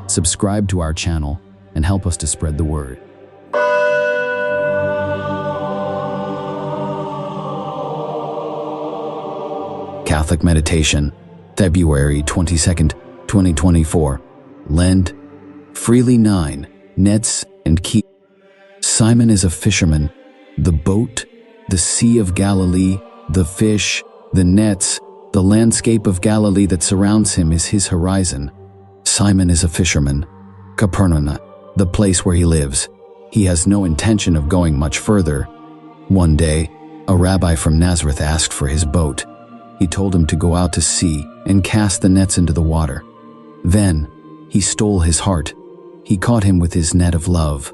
subscribe to our channel, and help us to spread the word. Catholic Meditation, February 22nd, 2024. Lent, freely 9, nets and keys. Simon is a fisherman. The boat, the Sea of Galilee, the fish, the nets, the landscape of Galilee that surrounds him is his horizon. Simon is a fisherman. Capernaum, the place where he lives. He has no intention of going much further. One day, a rabbi from Nazareth asked for his boat. He told him to go out to sea and cast the nets into the water. Then, he stole his heart. He caught him with his net of love.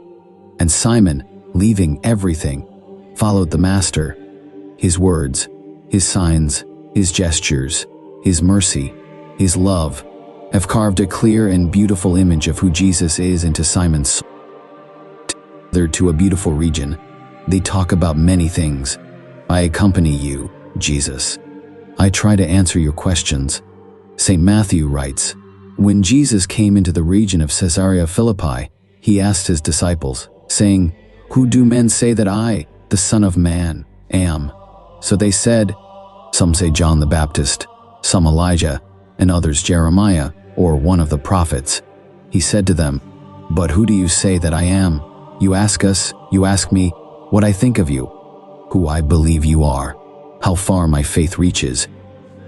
And Simon, leaving everything, followed the Master. His words, his signs, his gestures, his mercy, his love, have carved a clear and beautiful image of who Jesus is into Simon's soul. Together to a beautiful region, they talk about many things. I accompany you, Jesus. I try to answer your questions. St. Matthew writes, when Jesus came into the region of Caesarea Philippi, he asked his disciples, saying, "Who do men say that I, the Son of Man, am?" So they said, "Some say John the Baptist, some Elijah, and others Jeremiah, or one of the prophets." He said to them, "But who do you say that I am? You ask me, what I think of you, who I believe you are, how far my faith reaches.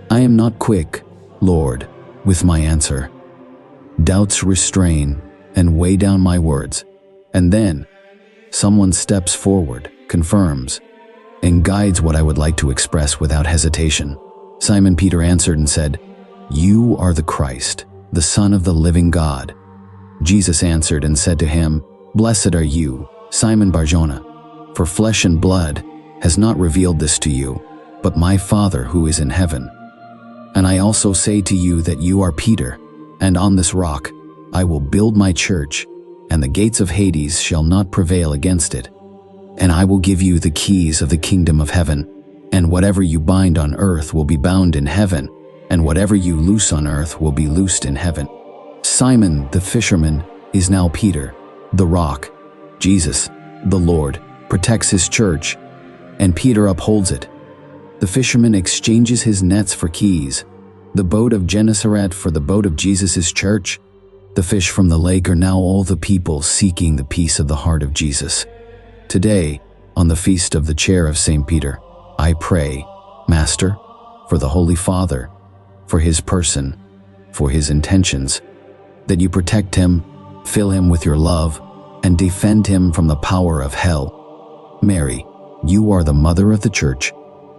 I am not quick, Lord, with my answer. Doubts restrain and weigh down my words. And then, someone steps forward, confirms, and guides what I would like to express without hesitation." Simon Peter answered and said, "You are the Christ, the Son of the living God." Jesus answered and said to him, "Blessed are you, Simon Bar-Jonah, for flesh and blood has not revealed this to you, but my Father who is in heaven. And I also say to you that you are Peter, and on this rock I will build my church, and the gates of Hades shall not prevail against it. And I will give you the keys of the kingdom of heaven, and whatever you bind on earth will be bound in heaven, and whatever you loose on earth will be loosed in heaven." Simon, the fisherman, is now Peter, the rock. Jesus, the Lord, protects his church, and Peter upholds it. The fisherman exchanges his nets for keys, the boat of Gennesaret for the boat of Jesus' church. The fish from the lake are now all the people seeking the peace of the heart of Jesus. Today, on the feast of the chair of St. Peter, I pray, Master, for the Holy Father, for his person, for his intentions, that you protect him, fill him with your love, and defend him from the power of hell. Mary, you are the mother of the church.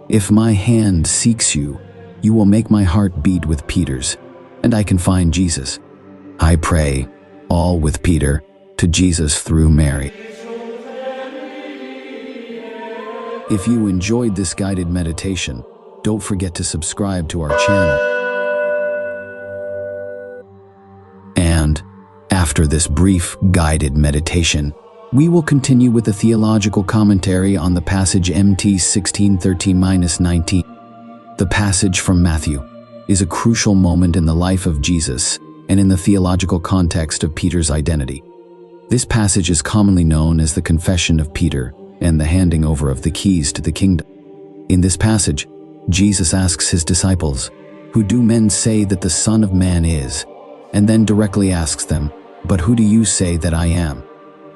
If my hand seeks you, you will make my heart beat with Peter's, and I can find Jesus. I pray, all with Peter, to Jesus through Mary. If you enjoyed this guided meditation, don't forget to subscribe to our channel. And after this brief guided meditation, we will continue with the theological commentary on the passage MT 1613-19. The passage from Matthew is a crucial moment in the life of Jesus and in the theological context of Peter's identity. This passage is commonly known as the confession of Peter and the handing over of the keys to the kingdom. In this passage, Jesus asks his disciples, "Who do men say that the Son of Man is?" And then directly asks them, "But who do you say that I am?"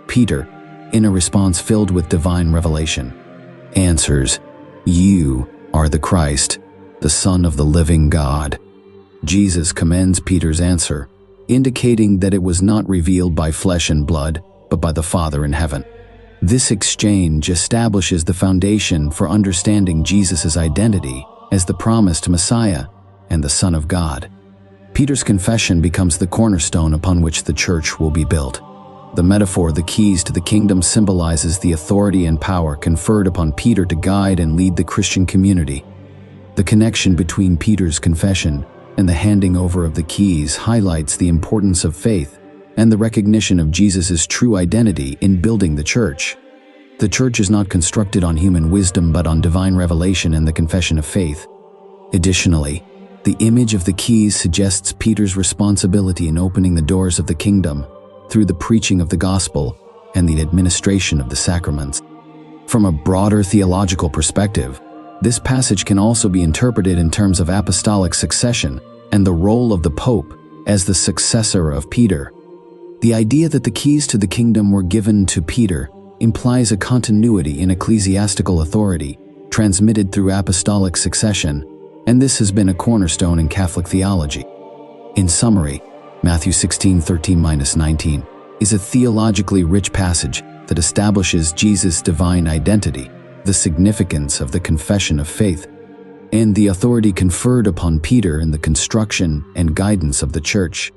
Peter, in a response filled with divine revelation, answers, "You are the Christ, the Son of the living God." Jesus commends Peter's answer, indicating that it was not revealed by flesh and blood, but by the Father in heaven. This exchange establishes the foundation for understanding Jesus' identity as the promised Messiah and the Son of God. Peter's confession becomes the cornerstone upon which the church will be built. The metaphor, the keys to the kingdom, symbolizes the authority and power conferred upon Peter to guide and lead the Christian community. The connection between Peter's confession and the handing over of the keys highlights the importance of faith and the recognition of Jesus' true identity in building the church. The church is not constructed on human wisdom but on divine revelation and the confession of faith. Additionally, The image of the keys suggests Peter's responsibility in opening the doors of the kingdom through the preaching of the gospel and the administration of the sacraments. From a broader theological perspective, this passage can also be interpreted in terms of apostolic succession and the role of the Pope as the successor of Peter. The idea that the keys to the kingdom were given to Peter implies a continuity in ecclesiastical authority transmitted through apostolic succession, and this has been a cornerstone in Catholic theology. In summary, Matthew 16:13-19 is a theologically rich passage that establishes Jesus' divine identity, the significance of the confession of faith, and the authority conferred upon Peter in the construction and guidance of the Church.